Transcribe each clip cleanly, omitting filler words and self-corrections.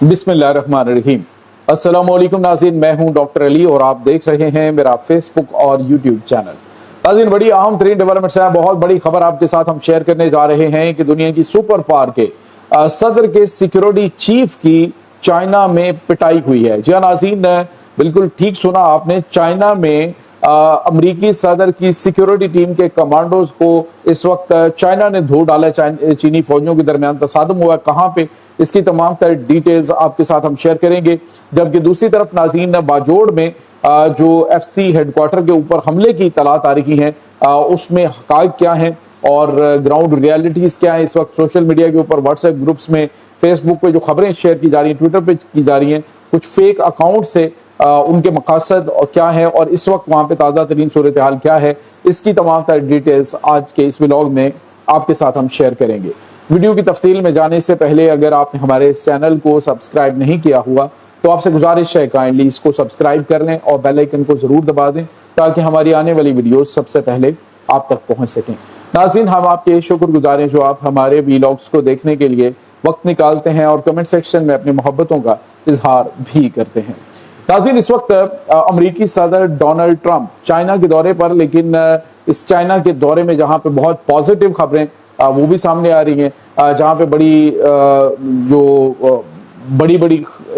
बिस्मिल्लाहिर्रहमानिर्रहीम। अस्सलाम वालेकुम नाज़रीन, मैं हूं डॉक्टर अली और आप देख रहे हैं मेरा फेसबुक और यूट्यूब चैनल। नाज़रीन, बड़ी अहम तरीन डेवलपमेंट्स है, बहुत बड़ी खबर आपके साथ हम शेयर करने जा रहे हैं कि दुनिया की सुपर पावर के सदर के सिक्योरिटी चीफ की चाइना में पिटाई हुई है। जी हाँ नाज़रीन, बिल्कुल ठीक सुना आपने, चाइना में अमरीकी सदर की सिक्योरिटी टीम के कमांडोज को इस वक्त चाइना ने धो डाला। चीनी फौजियों के दरमियान तसादम हुआ, कहाँ पे, इसकी तमाम तर डिटेल्स आपके साथ हम शेयर करेंगे। जबकि दूसरी तरफ नाज़रीन, बाजोड़ में जो FC हेडक्वार्टर के ऊपर हमले की इत्तलात आ रही हैं, उसमें हक़ाइक़ क्या हैं और ग्राउंड रियलिटीज़ क्या है। इस वक्त सोशल मीडिया के ऊपर व्हाट्सएप ग्रुप्स में, फेसबुक पे जो खबरें शेयर की जा रही हैं, ट्विटर पे की जा रही हैं, कुछ फेक अकाउंट से उनके मकसद क्या है और इस वक्त वहाँ पे ताज़ा तरीन सूरत हाल क्या है, इसकी तमाम तर डिटेल्स आज के इस व्लॉग में आपके साथ हम शेयर करेंगे। वीडियो की तफसील में जाने से पहले अगर आपने हमारे इस चैनल को सब्सक्राइब नहीं किया हुआ तो आपसे गुजारिश है काइंडली इसको सब्सक्राइब कर लें और बेल आइकन को ज़रूर दबा दें ताकि हमारी आने वाली वीडियोस सबसे पहले आप तक पहुँच सकें। नाज़रीन, हम आपके शुक्रगुजार हैं जो आप हमारे व्लॉग्स को देखने के लिए वक्त निकालते हैं और कमेंट सेक्शन में अपनी मोहब्बतों का इजहार भी करते हैं। नाज़रीन, इस वक्त अमरीकी सदर डोनाल्ड ट्रंप चाइना के दौरे पर, लेकिन इस चाइना के दौरे में जहाँ पे बहुत पॉजिटिव खबरें वो भी सामने आ रही हैं, जहाँ पे बड़ी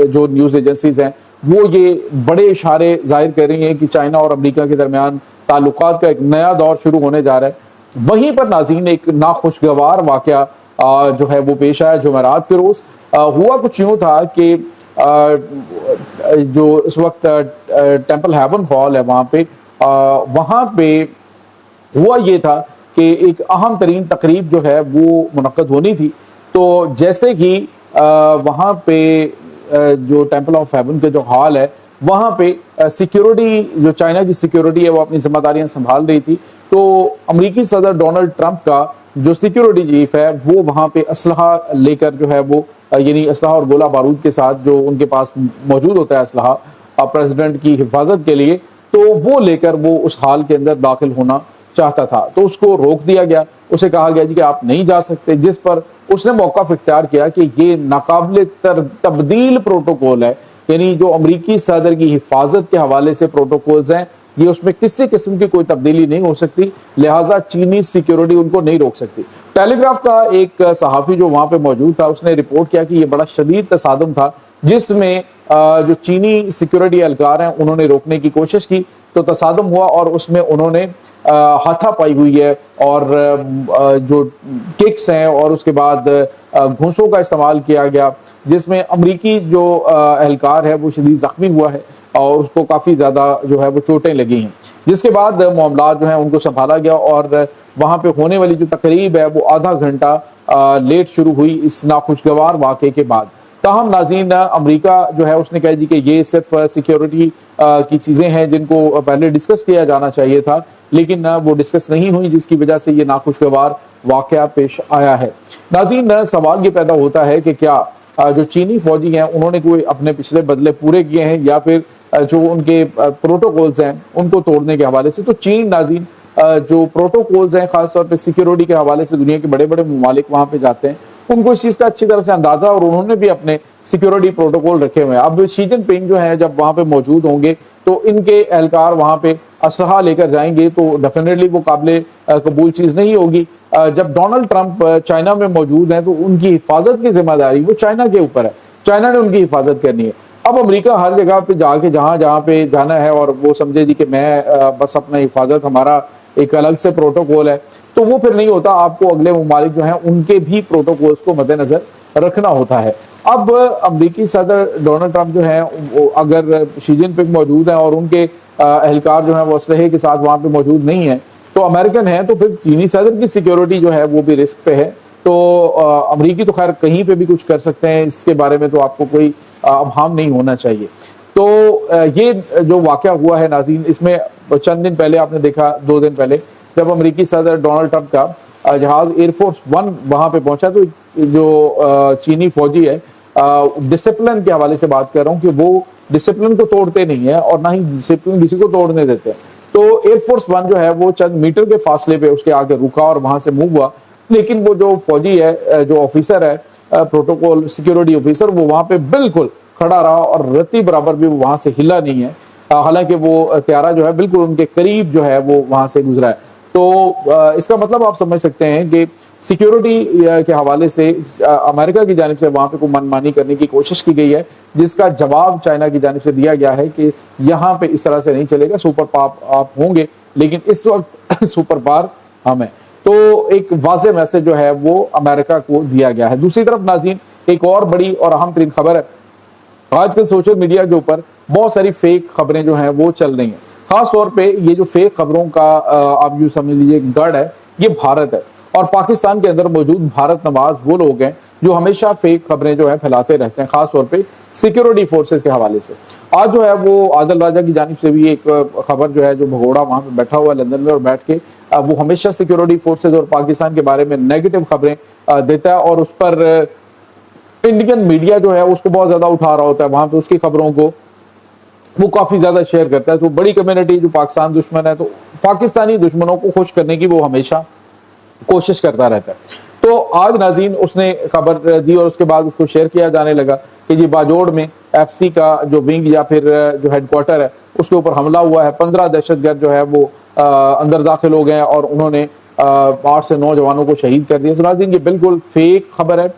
जो न्यूज़ एजेंसीज हैं वो ये बड़े इशारे जाहिर कर रही हैं कि चाइना और अमेरिका के दरमियान ताल्लुकात का एक नया दौर शुरू होने जा रहा है। वहीं पर नाज़रीन, एक नाखुशगवार वाक़या जो है वो पेश आया जुमेरात के रोज़। हुआ कुछ यूँ था कि जो इस वक्त टेम्पल हेवन हॉल है वहाँ पे हुआ ये था कि एक अहम तरीन तकरीब जो है वो मुनक्कद होनी थी। तो जैसे कि वहाँ पे जो टेम्पल ऑफ हेवन के जो हॉल है वहाँ पे सिक्योरिटी, जो चाइना की सिक्योरिटी है वो अपनी जिम्मेदारियां संभाल रही थी। तो अमरीकी सदर डोनाल्ड ट्रंप का जो सिक्योरिटी चीफ है वो वहाँ पे असलहा लेकर जो है वो, यानी असलहा और गोला बारूद के साथ जो उनके पास मौजूद होता है असलहा प्रेसिडेंट की हिफाजत के लिए, तो वो लेकर वो उस हाल के अंदर दाखिल होना चाहता था। तो उसको रोक दिया गया, उसे कहा गया जी कि आप नहीं जा सकते, जिस पर उसने मौक़िफ़ इख्तियार किया कि ये नाकाबिल तब्दील प्रोटोकॉल है, यानी जो अमरीकी सदर की हिफाजत के हवाले से प्रोटोकॉल्स हैं ये उसमें किसी किस्म की कोई तब्दीली नहीं हो सकती, लिहाजा चीनी सिक्योरिटी उनको नहीं रोक सकती। टेलीग्राफ का एक सहाफ़ी जो वहाँ पे मौजूद था उसने रिपोर्ट किया कि ये बड़ा शदीद तसादम था जिसमें जो चीनी सिक्योरिटी एहलकार हैं उन्होंने रोकने की कोशिश की तो तसादम हुआ और उसमें उन्होंने हाथापाई हुई है और जो किक्स हैं और उसके बाद घूंसों का इस्तेमाल किया गया, जिसमें अमरीकी जो एहलकार है वो शदीद ज़ख्मी हुआ है और उसको काफ़ी ज़्यादा जो है वो चोटें लगी हैं। जिसके बाद मामला जो है उनको संभाला गया और वहाँ पे होने वाली जो तकरीब है वो आधा घंटा लेट शुरू हुई इस नाखुशगवार वाक़े के बाद। ताहम नाज़रीन, अमेरिका जो है उसने कहा जी कि ये सिर्फ सिक्योरिटी की चीज़ें हैं जिनको पहले डिस्कस किया जाना चाहिए था, लेकिन वो डिस्कस नहीं हुई, जिसकी वजह से ये नाखुशगवार वाक़या पेश आया है। नाज़रीन, सवाल ये पैदा होता है कि क्या जो चीनी फौजी हैं उन्होंने कोई अपने पिछले बदले पूरे किए हैं या फिर जो उनके प्रोटोकॉल्स हैं उनको तोड़ने के हवाले से। तो चीन नाज़रीन जो प्रोटोकॉल्स हैं ख़ासतौर पे सिक्योरिटी के हवाले से दुनिया के बड़े बड़े ममालिक वहाँ पे जाते हैं, उनको इस चीज़ का अच्छी तरह से अंदाज़ा और उन्होंने भी अपने सिक्योरिटी प्रोटोकॉल रखे हुए हैं। अब शी जिनपिंग जो है जब वहाँ पे मौजूद होंगे तो इनके एहलकार वहाँ पे असलहा लेकर जाएंगे तो डेफिनेटली वो काबिल कबूल चीज़ नहीं होगी। जब डोनाल्ड ट्रंप चाइना में मौजूद हैं तो उनकी हिफाजत की जिम्मेदारी वो चाइना के ऊपर है, चाइना ने उनकी हिफाजत करनी है। अब अमेरिका हर जगह पे जाके जहाँ पे जाना है और वो समझे जी कि मैं बस अपना हिफाजत, हमारा एक अलग से प्रोटोकॉल है, तो वो फिर नहीं होता। आपको अगले ममालिक जो हैं उनके भी प्रोटोकॉल्स को मद्देनजर रखना होता है। अब अमरीकी सदर डोनाल्ड ट्रंप जो है अगर शी जिनपिंग मौजूद हैं और उनके एहलकार जो हैं वो असलहे के साथ वहाँ पे मौजूद नहीं है, तो अमेरिकन है, तो फिर चीनी सदर की सिक्योरिटी जो है वो भी रिस्क पे है। तो अमरीकी तो खैर कहीं पे भी कुछ कर सकते हैं, इसके बारे में तो आपको कोई अभाम नहीं होना चाहिए। तो ये जो वाक़या हुआ है नाज़रीन, इसमें चंद दिन पहले आपने देखा, 2 दिन पहले जब अमरीकी सदर डोनाल्ड ट्रंप का जहाज़ एयरफोर्स 1 वहाँ पे पहुँचा तो जो चीनी फौजी है, डिसिप्लिन के हवाले से बात कर रहा हूँ कि वो डिसिप्लिन को तोड़ते नहीं है और ना ही डिसिप्लिन किसी को तोड़ने देते हैं। तो एयरफोर्स 1 जो है वो चंद मीटर के फासले पे उसके आगे रुका और वहाँ से मूव हुआ, लेकिन वो जो फौजी है, जो ऑफिसर है, प्रोटोकॉल सिक्योरिटी ऑफिसर, वो वहाँ पे बिल्कुल खड़ा रहा और रत्ती बराबर भी वो वहाँ से हिला नहीं है। हालांकि वो त्यारा जो है बिल्कुल उनके करीब जो है वो वहाँ से गुजरा है। तो इसका मतलब आप समझ सकते हैं कि सिक्योरिटी के हवाले से अमेरिका की जानिब से वहाँ पे कोई मनमानी करने की कोशिश की गई है, जिसका जवाब चाइना की जानिब से दिया गया है कि यहाँ पे इस तरह से नहीं चलेगा, सुपर पावर आप होंगे लेकिन इस वक्त सुपर पावर हम हैं। तो एक वाज़ेह मैसेज जो है वो अमेरिका को दिया गया है। दूसरी तरफ नाज़रीन, एक और बड़ी और अहम तरीन खबर है, आजकल सोशल मीडिया के ऊपर बहुत सारी फेक खबरें जो हैं वो चल रही हैं। खास तौर पे ये जो फेक खबरों का आप यूँ समझ लीजिए गढ़ है, ये भारत है और पाकिस्तान के अंदर मौजूद भारत नवाज वो लोग हैं जो हमेशा फेक खबरें जो है फैलाते रहते हैं, खास तौर पे सिक्योरिटी फोर्सेस के हवाले से। आज जो है वो आदिल राजा की जानिब से भी एक खबर जो है, जो भगोड़ा वहाँ पे बैठा हुआ है लंदन में और बैठ के वो हमेशा सिक्योरिटी फोर्सेस और पाकिस्तान के बारे में नेगेटिव खबरें देता है और उस पर इंडियन मीडिया जो है उसको बहुत ज्यादा उठा रहा होता है, वहां पे उसकी खबरों को वो काफी ज्यादा शेयर करता है। तो बड़ी कम्युनिटी जो पाकिस्तान दुश्मन है, तो पाकिस्तानी दुश्मनों को खुश करने की वो हमेशा कोशिश करता रहता है। तो आज नाज़रीन उसने खबर दी और उसके बाद उसको शेयर किया जाने लगा कि जी बाजोड़ में FC का जो विंग या फिर जो हेडक्वार्टर है उसके ऊपर हमला हुआ है, 15 दहशतगर्द जो है वो अंदर दाखिल हो गए हैं और उन्होंने 8 से 9 जवानों को शहीद कर दिया। तो नाज़रीन ये बिल्कुल फेक खबर है,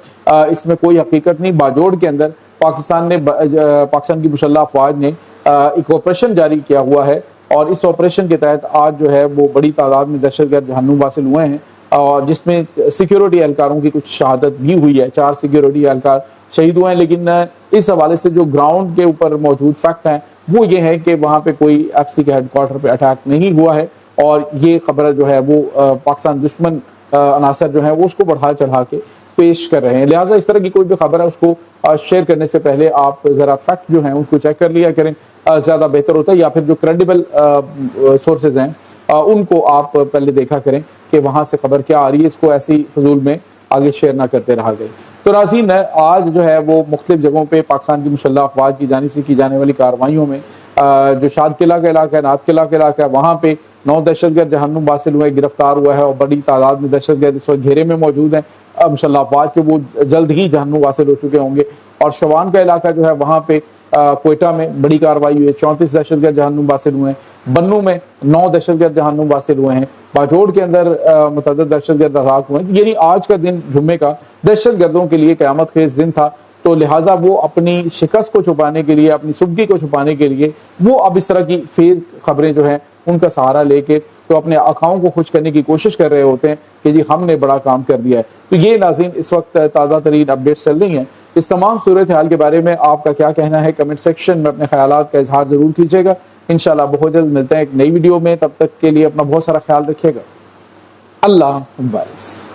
इसमें कोई हकीकत नहीं। बाजोड़ के अंदर पाकिस्तान की मुसल्लह अफवाज ने एक ऑपरेशन जारी किया हुआ है और इस ऑपरेशन के तहत आज जो है वो बड़ी तादाद में दहशतगर्द जहन्नुम हासिल हुए हैं और जिसमें सिक्योरिटी एहलकारों की कुछ शहादत भी हुई है, 4 सिक्योरिटी एहलकार शहीद हुए हैं। लेकिन इस हवाले से जो ग्राउंड के ऊपर मौजूद फैक्ट हैं वो ये है कि वहाँ पे कोई FC के हेडक्वार्टर पे अटैक नहीं हुआ है और ये खबर जो है वो पाकिस्तान दुश्मन अनासर जो है वो उसको बढ़ा चढ़ा के पेश कर रहे हैं। लिहाजा इस तरह की कोई भी खबर है उसको शेयर करने से पहले आप ज़रा फैक्ट जो हैं उसको चेक कर लिया करें, ज़्यादा बेहतर होता है। या फिर जो क्रेडिबल सोर्सेज हैं उनको आप पहले देखा करें कि वहाँ से खबर क्या आ रही है, इसको ऐसी फजूल में आगे शेयर ना करते रहा गए। तो नाज़रीन आज जो है वो मुख्तलिफ जगहों पे पाकिस्तान की मुसल्लह अफवाज की जानिब से की जाने वाली कार्रवाइयों में जो शाद किला का इलाका है, नाथ किला का इलाका है, वहाँ पे 9 दहशतगर्द जहन्नुम हासिल हुए, गिरफ्तार हुआ है और बड़ी तादाद में दहशतगर्द इस वक्त घेरे में मौजूद हैं। मुसल्लह अफवाज के वो जल्द ही जहन्नुम हासिल हो चुके होंगे। और शवान का इलाका जो है वहाँ पे कोयटा में बड़ी कार्रवाई हुई है, 34 दहशतगर्द जहन्नुम हासिल हुए हैं। बन्नू में 9 दहशतगर्द जहन्नुम हासिल हुए हैं। बाजोड़ के अंदर मुतअद्दिद दहशतगर्द हलाक हुए हैं। यानी आज का दिन जुम्मे का दहशतगर्दों के लिए क़यामत खेज दिन था। तो लिहाजा वो अपनी शिकस्त को छुपाने के लिए, अपनी सुबगी को छुपाने के लिए वो अब इस तरह की फेक खबरें जो हैं उनका सहारा लेके तो अपने आकाओं को खुश करने की कोशिश कर रहे होते हैं कि जी हमने बड़ा काम कर दिया है। तो ये नाज़रीन इस वक्त ताज़ा तरीन अपडेट्स चल रही हैं। इस तमाम सूरत हाल के बारे में आपका क्या कहना है, कमेंट सेक्शन में अपने ख्यालात का इजहार ज़रूर कीजिएगा। इंशाल्लाह बहुत जल्द मिलते हैं एक नई वीडियो में, तब तक के लिए अपना बहुत सारा ख्याल रखिएगा। अल्लाह हाफ़िज़।